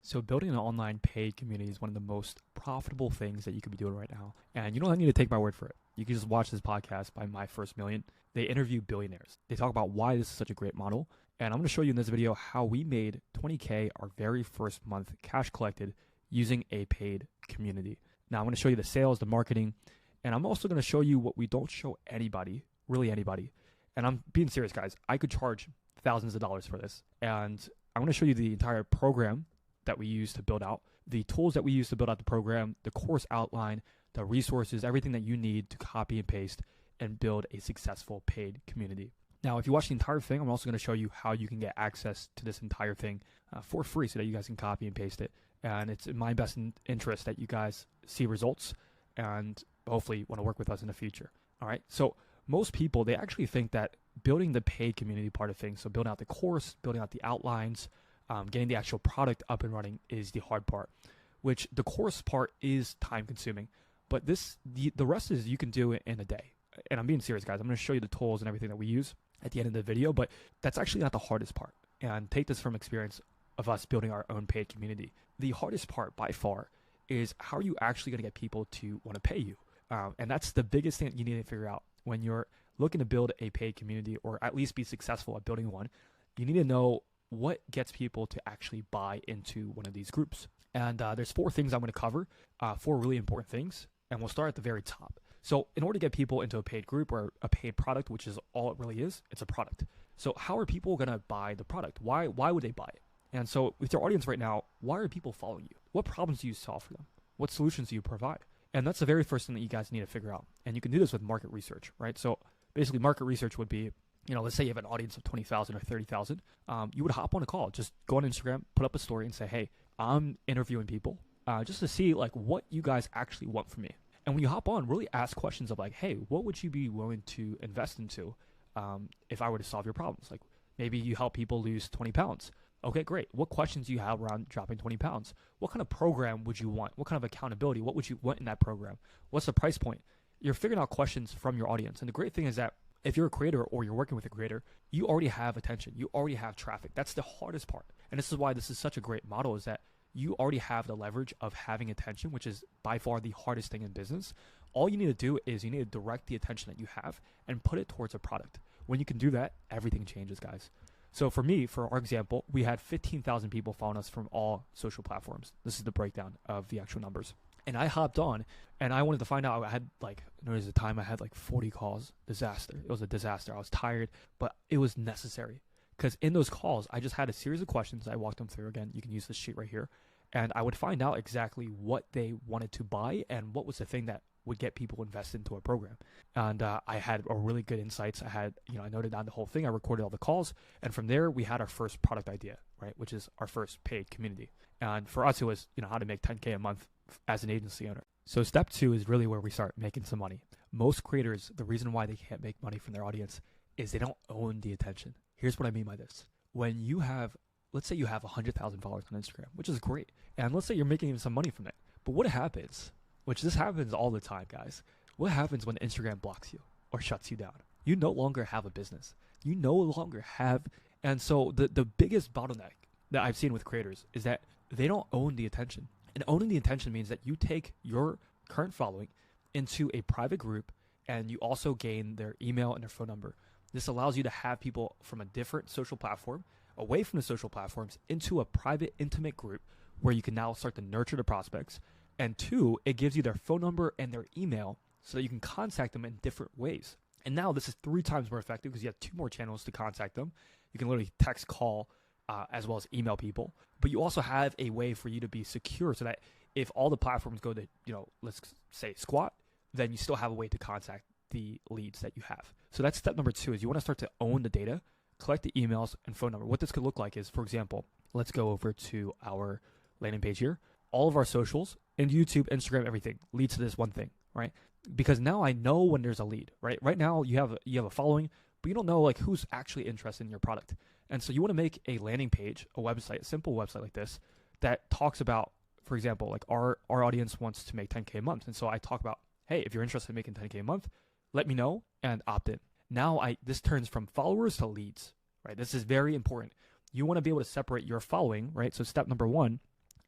So building an online paid community is one of the most profitable things that you could be doing right now. And you don't need to take my word for it. You can just watch this podcast by My First Million. They interview billionaires. They talk about why this is such a great model. And I'm going to show you in this video how we made 20K our very first month cash collected using a paid community. Now I'm going to show you the sales, the marketing, and I'm also going to show you what we don't show anybody, really anybody. And I'm being serious, guys. I could charge thousands of dollars for this. And I'm going to show you the entire program that we use to build out, the tools that we use to build out the program, the course outline, the resources, everything that you need to copy and paste and build a successful paid community. Now, if you watch the entire thing, I'm also going to show you how you can get access to this entire thing for free so that you guys can copy and paste it. And it's in my best interest that you guys see results and hopefully want to work with us in the future. All right. So most people, they actually think that building the paid community part of things, so building out the course, building out the outlines, getting the actual product up and running is the hard part, which the course part is time consuming, but the rest is you can do it in a day. And I'm being serious, guys. I'm going to show you the tools and everything that we use at the end of the video, but that's actually not the hardest part. And take this from experience of us building our own paid community. The hardest part by far is how are you actually going to get people to want to pay you? And that's the biggest thing that you need to figure out when you're looking to build a paid community, or at least be successful at building one. You need to know what gets people to actually buy into one of these groups. And there's 4 things I'm going to cover, 4 really important things, and we'll start at the very top. So in order to get people into a paid group or a paid product, which is all it really is, it's a product. So how are people going to buy the product? Why would they buy it? And so with your audience right now, why are people following you? What problems do you solve for them? What solutions do you provide? And that's the very first thing that you guys need to figure out. And you can do this with market research, right? So basically market research would be, let's say you have an audience of 20,000 or 30,000. You would hop on a call, just go on Instagram, put up a story and say, hey, I'm interviewing people just to see like what you guys actually want from me. And when you hop on, really ask questions of like, hey, what would you be willing to invest into if I were to solve your problems? Like maybe you help people lose 20 pounds. Okay, great. What questions do you have around dropping 20 pounds? What kind of program would you want? What kind of accountability? What would you want in that program? What's the price point? You're figuring out questions from your audience. And the great thing is that if you're a creator or you're working with a creator, you already have attention. You already have traffic. That's the hardest part. And this is why this is such a great model, is that you already have the leverage of having attention, which is by far the hardest thing in business. All you need to do is you need to direct the attention that you have and put it towards a product. When you can do that, everything changes, guys. So for me, for our example, we had 15,000 people following us from all social platforms. This is the breakdown of the actual numbers. And I hopped on and I wanted to find out. I had there was a time I had 40 calls. Disaster. It was a disaster. I was tired, but it was necessary. Because in those calls, I just had a series of questions. I walked them through. Again, you can use this sheet right here. And I would find out exactly what they wanted to buy and what was the thing that would get people invested into a program. And I had a really good insights. I noted down the whole thing. I recorded all the calls. And from there, we had our first product idea, right? Which is our first paid community. And for us, it was, how to make 10K a month as an agency owner. So step 2 is really where we start making some money. Most creators, the reason why they can't make money from their audience is they don't own the attention. Here's what I mean by this. When you have, let's say you have 100,000 followers on Instagram, which is great. And let's say you're making some money from it. But what happens, which this happens all the time, guys. What happens when Instagram blocks you or shuts you down? You no longer have a business. You no longer have, and so the biggest bottleneck that I've seen with creators is that they don't own the attention. And owning the attention means that you take your current following into a private group and you also gain their email and their phone number. This allows you to have people from a different social platform, away from the social platforms, into a private, intimate group where you can now start to nurture the prospects. And 2, it gives you their phone number and their email so that you can contact them in different ways. And now this is 3 times more effective because you have 2 more channels to contact them. You can literally text, call, as well as email people. But you also have a way for you to be secure so that if all the platforms go to, let's say squat, then you still have a way to contact the leads that you have. So that's step number 2, is you want to start to own the data, collect the emails and phone number. What this could look like is, for example, let's go over to our landing page here. All of our socials and YouTube, Instagram, everything leads to this one thing, right? Because now I know when there's a lead, right? Right now you have a following, but you don't know who's actually interested in your product. And so you want to make a landing page, a website, a simple website like this that talks about, for example, our audience wants to make 10K a month. And so I talk about, hey, if you're interested in making 10K a month, let me know and opt in. Now this turns from followers to leads, right? This is very important. You want to be able to separate your following, right? So step number 1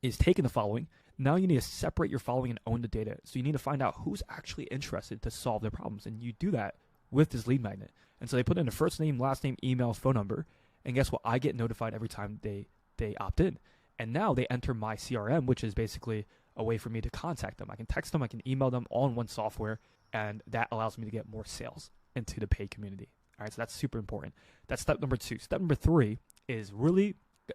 is taking the following. Now you need to separate your following and own the data. So you need to find out who's actually interested to solve their problems. And you do that with this lead magnet. And so they put in a first name, last name, email, phone number. And guess what? I get notified every time they opt in. And now they enter my CRM, which is basically a way for me to contact them. I can text them, I can email them all in one software. And that allows me to get more sales into the paid community. All right, so that's super important. That's step number 2. Step number 3 is really,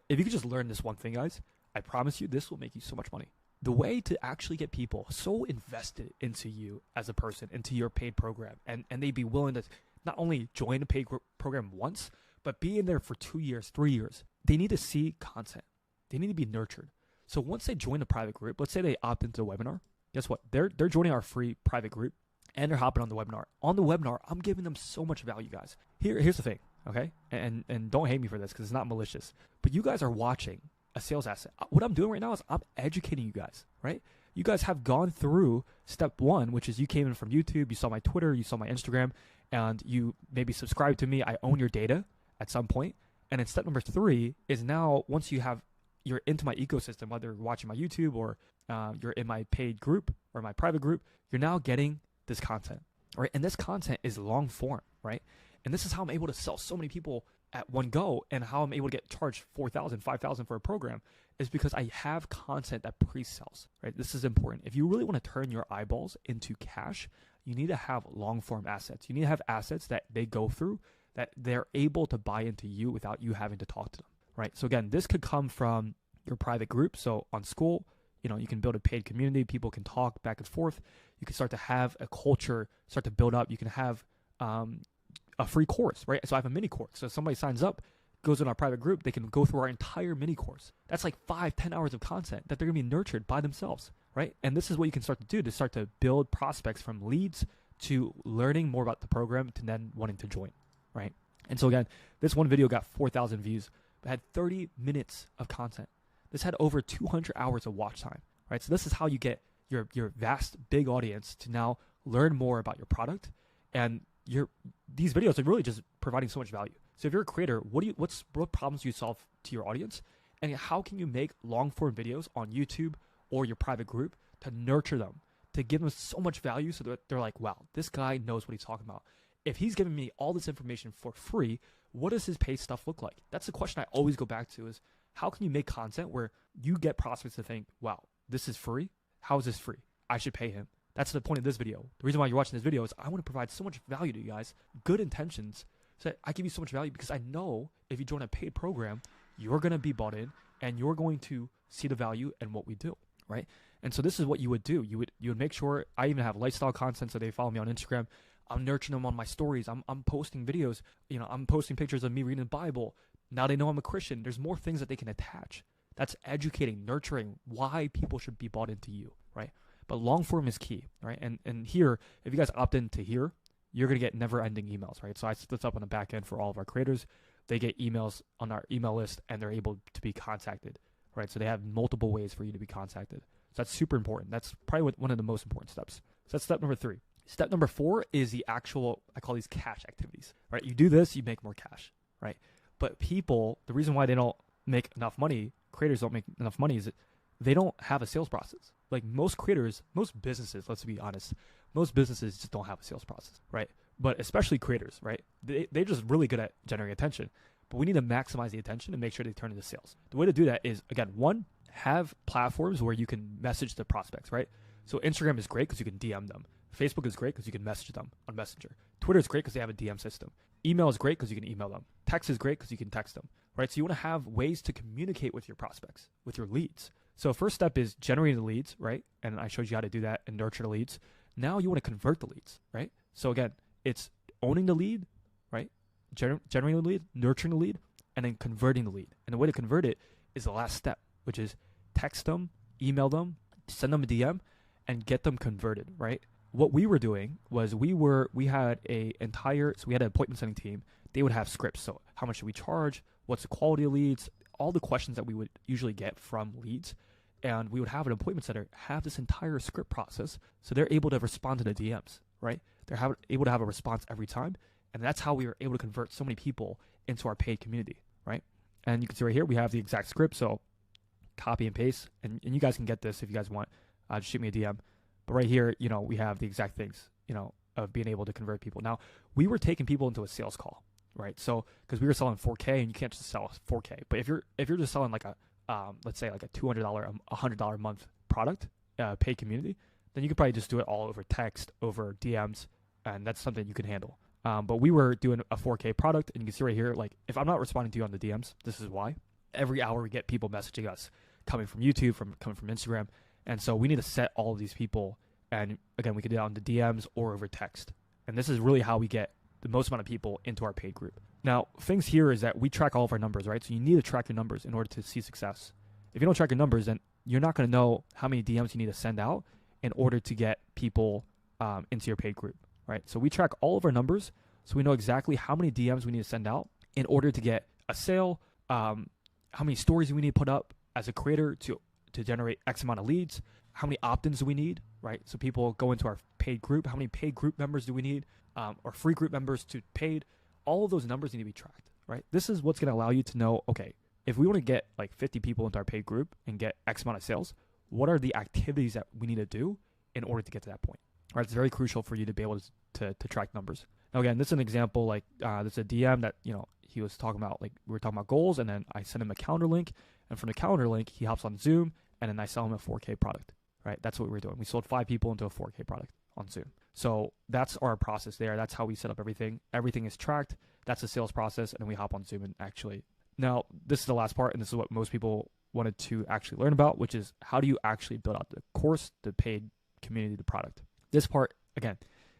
if you could just learn this one thing, guys, I promise you this will make you so much money. The way to actually get people so invested into you as a person, into your paid program, and they be willing to not only join a paid program once, but be in there for 2 years, 3 years. They need to see content. They need to be nurtured. So once they join the private group, let's say they opt into a webinar, guess what? They're joining our free private group and they're hopping on the webinar. On the webinar, I'm giving them so much value, guys. Here's the thing, okay? And don't hate me for this because it's not malicious, but you guys are watching a sales asset. What I'm doing right now is I'm educating you guys, right? You guys have gone through step 1, which is you came in from YouTube, you saw my Twitter, you saw my Instagram, and you maybe subscribed to me. I own your data at some point. And then step number 3 is now once you're into my ecosystem, whether you're watching my YouTube or you're in my paid group or my private group, you're now getting this content, right? And this content is long form, right? And this is how I'm able to sell so many people at one go, and how I'm able to get charged $4,000, $5,000 for a program is because I have content that pre-sells, right? This is important. If you really want to turn your eyeballs into cash, you need to have long form assets. You need to have assets that they go through, that they're able to buy into you without you having to talk to them, right? So again, this could come from your private group. So on Skool, you can build a paid community. People can talk back and forth. You can start to have a culture, start to build up. You can have a free course, right? So I have a mini course. So if somebody signs up, goes in our private group, they can go through our entire mini course. That's like 5-10 hours of content that they're gonna be nurtured by themselves, right? And this is what you can start to do to start to build prospects from leads to learning more about the program to then wanting to join, right? And so again, this one video got 4,000 views, but had 30 minutes of content. This had over 200 hours of watch time, right? So this is how you get your vast, big audience to now learn more about your product. And these videos are really just providing so much value. So if you're a creator, what problems do you solve to your audience? And how can you make long form videos on YouTube or your private group to nurture them, to give them so much value so that they're like, wow, this guy knows what he's talking about. If he's giving me all this information for free, what does his paid stuff look like? That's the question I always go back to is, how can you make content where you get prospects to think, wow, this is free? How is this free? I should pay him. That's the point of this video. The reason why you're watching this video is I want to provide so much value to you guys, good intentions, so that I give you so much value because I know if you join a paid program, you're going to be bought in and you're going to see the value in what we do, right? And so this is what you would do. You would make sure, I even have lifestyle content, so they follow me on Instagram. I'm nurturing them on my stories. I'm posting videos. I'm posting pictures of me reading the Bible. Now they know I'm a Christian. There's more things that they can attach. That's educating, nurturing why people should be bought into you, right? But long form is key, right? And here, if you guys opt into here, you're going to get never-ending emails, right? So I set this up on the back end for all of our creators. They get emails on our email list, and they're able to be contacted, right? So they have multiple ways for you to be contacted. So that's super important. That's probably one of the most important steps. So that's step number 3. Step number 4 is the actual, I call these cash activities, right? You do this, you make more cash, right? But people, the reason why they don't make enough money, creators don't make enough money, is that they don't have a sales process. Like most creators, most businesses, let's be honest, most businesses just don't have a sales process, right? But especially creators, right? They're just really good at generating attention. But we need to maximize the attention and make sure they turn into sales. The way to do that is, again, 1, have platforms where you can message the prospects, right? So Instagram is great because you can DM them. Facebook is great because you can message them on Messenger. Twitter is great because they have a DM system. Email is great because you can email them. Text is great because you can text them, right? So you want to have ways to communicate with your prospects, with your leads. So first step is generating the leads, right? And I showed you how to do that and nurture the leads. Now you want to convert the leads, right? So again, it's owning the lead, right? Generating the lead, nurturing the lead, and then converting the lead. And the way to convert it is the last step, which is text them, email them, send them a DM, and get them converted, right? What we were doing was we had an appointment setting team. They would have scripts. So how much should we charge? What's the quality of leads? All the questions that we would usually get from leads. And we would have an appointment center have this entire script process. So they're able to respond to the DMs, right? They're able to have a response every time. And that's how we were able to convert so many people into our paid community, right? And you can see right here, we have the exact script. So copy and paste, and you guys can get this if you guys want. Just shoot me a DM. But right here, we have the exact things, of being able to convert people. Now, we were taking people into a sales call, right? So, because we were selling 4K, and you can't just sell 4K. But if you're just selling like a, let's say like a $200, $100 a month product, paid community, then you could probably just do it all over text, over DMs, and that's something you can handle. But we were doing a 4K product, and you can see right here, like if I'm not responding to you on the DMs, this is why. Every hour we get people messaging us, coming from YouTube, coming from Instagram. And so we need to set all of these people. And again, we can do it on the DMs or over text. And this is really how we get the most amount of people into our paid group. Now, things here is that we track all of our numbers, right? So you need to track your numbers in order to see success. If you don't track your numbers, then you're not going to know how many DMs you need to send out in order to get people into your paid group, right? So we track all of our numbers, so we know exactly how many DMs we need to send out in order to get a sale, how many stories we need to put up as a creator to generate X amount of leads, how many opt-ins do we need, right? So people go into our paid group, how many paid group members do we need, or free group members to paid. All of those numbers need to be tracked, right? This is what's going to allow you to know, okay, if we want to get like 50 people into our paid group and get X amount of sales, what are the activities that we need to do in order to get to that point? Right? It's very crucial for you to be able to track numbers. Now, again, this is an example, like this is a DM that, he was talking about, like we were talking about goals, and then I sent him a calendar link, and from the calendar link, he hops on Zoom, and then I sell him a 4K product, right? That's what we were doing. We sold 5 people into a 4K product on Zoom. So that's our process there. That's how we set up everything. Everything is tracked. That's the sales process, and then we hop on Zoom and actually. Now, this is the last part, and this is what most people wanted to actually learn about, which is how do you actually build out the course, the paid community, the product. This part, again,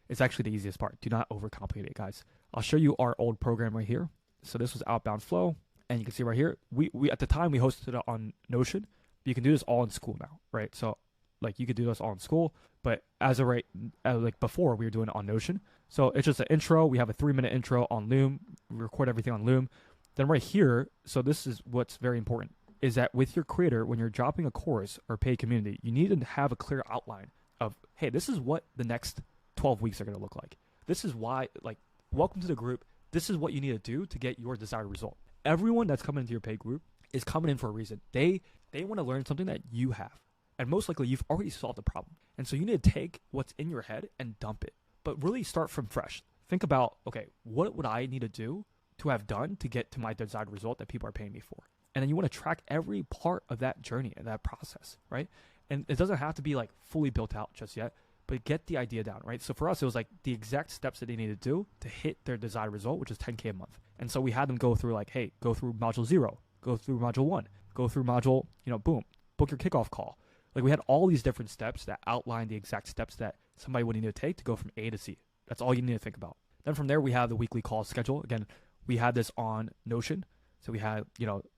is actually the easiest part. Do not overcomplicate it, guys. I'll show you our old program right here. So this was Outbound Flow, and you can see right here, we at the time we hosted it on Notion, but you can do this all in school now, right? So like you could do this all in school, but as of right, like before we were doing it on Notion. So it's just an intro. We have a 3-minute intro on Loom. We record everything on Loom. Then right here, so this is what's very important, is that with your creator, when you're dropping a course or paid community, you need to have a clear outline of, hey, this is what the next 12 weeks are going to look like. This is why, like, welcome to the group. This is what you need to do to get your desired result. Everyone that's coming into your paid group is coming in for a reason. They want to learn something that you have. And most likely you've already solved the problem. And so you need to take what's in your head and dump it. But really start from fresh. Think about, okay, what would I need to do to have done to get to my desired result that people are paying me for? And then you want to track every part of that journey and that process, right? And it doesn't have to be like fully built out just yet, but get the idea down, right? So for us, it was like the exact steps that they need to do to hit their desired result, which is 10K a month. And so we had them go through like, hey, go through module 0, go through module 1, go through module, boom, book your kickoff call. Like we had all these different steps that outline the exact steps that somebody would need to take to go from A to Z. That's all you need to think about. Then from there, we have the weekly call schedule. Again, we had this on Notion. So we had,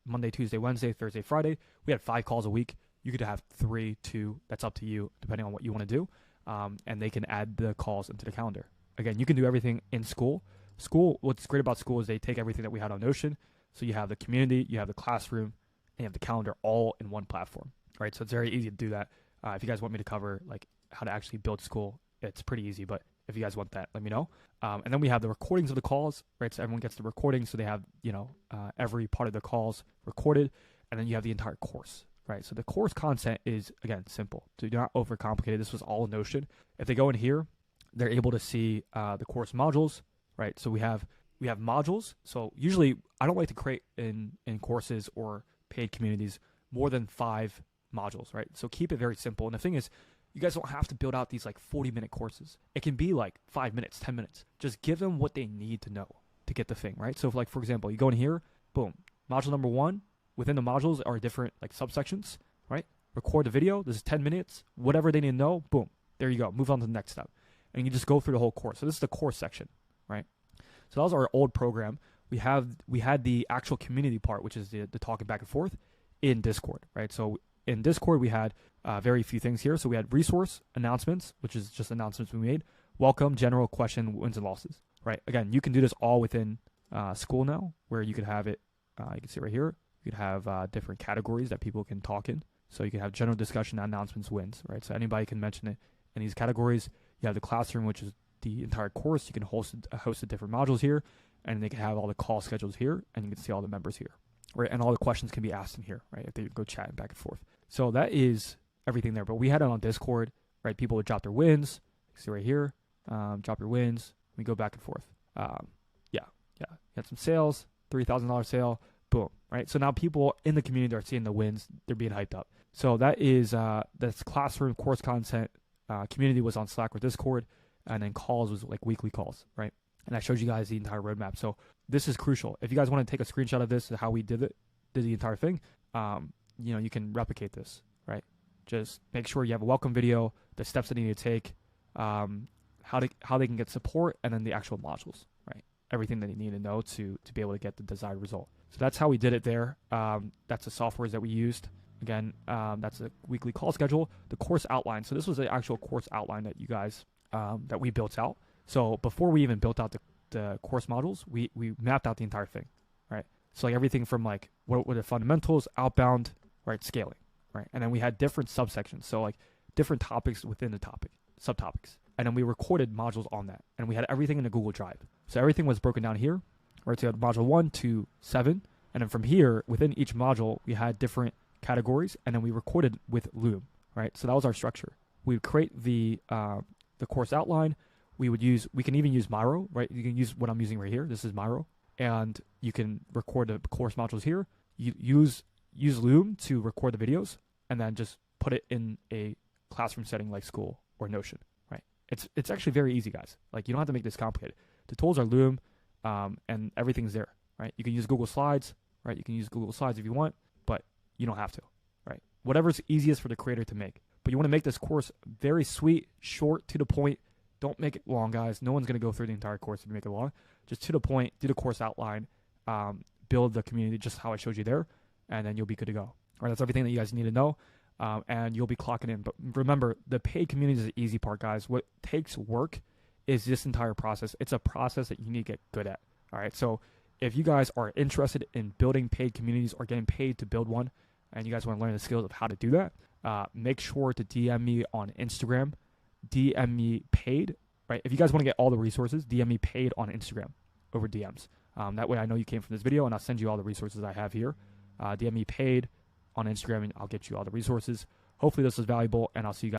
Monday, Tuesday, Wednesday, Thursday, Friday. We had 5 calls a week. You could have 3, 2. That's up to you, depending on what you want to do. And they can add the calls into the calendar. Again, you can do everything in school. What's great about school is they take everything that we had on Notion. So you have the community, you have the classroom, and you have the calendar all in one platform, right? So it's very easy to do that. If you guys want me to cover like how to actually build school, it's pretty easy. But if you guys want that, let me know. And then we have the recordings of the calls, right? So everyone gets the recording. So they have, every part of the calls recorded. And then you have the entire course, right? So the course content is, again, simple. So do not overcomplicate it. This was all Notion. If they go in here, they're able to see the course modules, right? So we have modules. So usually I don't like to create in courses or paid communities more than 5 modules, right? So keep it very simple. And the thing is, you guys don't have to build out these like 40-minute courses. It can be like 5 minutes, 10 minutes. Just give them what they need to know to get the thing, right? So if like, for example, you go in here, boom, module number 1, within the modules are different like subsections, right? Record the video. This is 10 minutes. Whatever they need to know, boom, there you go. Move on to the next step. And you just go through the whole course. So this is the course section, right? So that was our old program. We had the actual community part, which is the talking back and forth in Discord, right? So in Discord, we had very few things here. So we had resource announcements, which is just announcements we made. Welcome, general, question, wins and losses, right? Again, you can do this all within school now, where you could have it, you can see right here, you could have different categories that people can talk in. So you can have general discussion, announcements, wins, right? So anybody can mention it in these categories. You have the classroom, which is the entire course. You can host the different modules here, and they can have all the call schedules here, and you can see all the members here. right? And all the questions can be asked in here, right? If they go chatting back and forth. So that is everything there. But we had it on Discord, right? People would drop their wins. See right here, drop your wins. We go back and forth. Yeah. You had some sales, $3,000 sale, boom, right? So now people in the community are seeing the wins. They're being hyped up. So that is, that's classroom course content. Community was on Slack or Discord, and then calls was like weekly calls, right? And I showed you guys the entire roadmap. So this is crucial. If you guys want to take a screenshot of this, how we did the entire thing, you can replicate this, right? Just make sure you have a welcome video, the steps that you need to take, how they can get support, and then the actual modules, right? Everything that you need to know to be able to get the desired result. So that's how we did it there. That's the softwares that we used. Again, that's a weekly call schedule. The course outline. So this was the actual course outline that you guys, that we built out. So before we even built out the course modules, we mapped out the entire thing, right? So like everything from like what were the fundamentals, outbound, right, scaling, right? And then we had different subsections. So like different topics within the topic, subtopics. And then we recorded modules on that. And we had everything in a Google Drive. So everything was broken down here, right? So you had module 1 to 7. And then from here, within each module, we had different categories. And then we recorded with Loom, right? So that was our structure. We would create the course outline. We can even use Miro, right? You can use what I'm using right here. This is Miro. And you can record the course modules here. You use Loom to record the videos and then just put it in a classroom setting like school or Notion, right? It's actually very easy, guys. Like you don't have to make this complicated. The tools are Loom, and everything's there, right? You can use Google Slides, right? You can use Google Slides if you want, but you don't have to, right? Whatever's easiest for the creator to make. But you want to make this course very sweet, short, to the point. Don't make it long, guys. No one's going to go through the entire course if you make it long. Just to the point, do the course outline, build the community just how I showed you there, and then you'll be good to go. All right, that's everything that you guys need to know, and you'll be clocking in. But remember, the paid community is the easy part, guys. What takes work is this entire process. It's a process that you need to get good at. All right, so if you guys are interested in building paid communities or getting paid to build one, and you guys want to learn the skills of how to do that, make sure to DM me on Instagram. DM me paid, right? If you guys want to get all the resources, DM me paid on Instagram over DMs. That way I know you came from this video, and I'll send you all the resources I have here. DM me paid on Instagram, and I'll get you all the resources. Hopefully this was valuable, and I'll see you guys.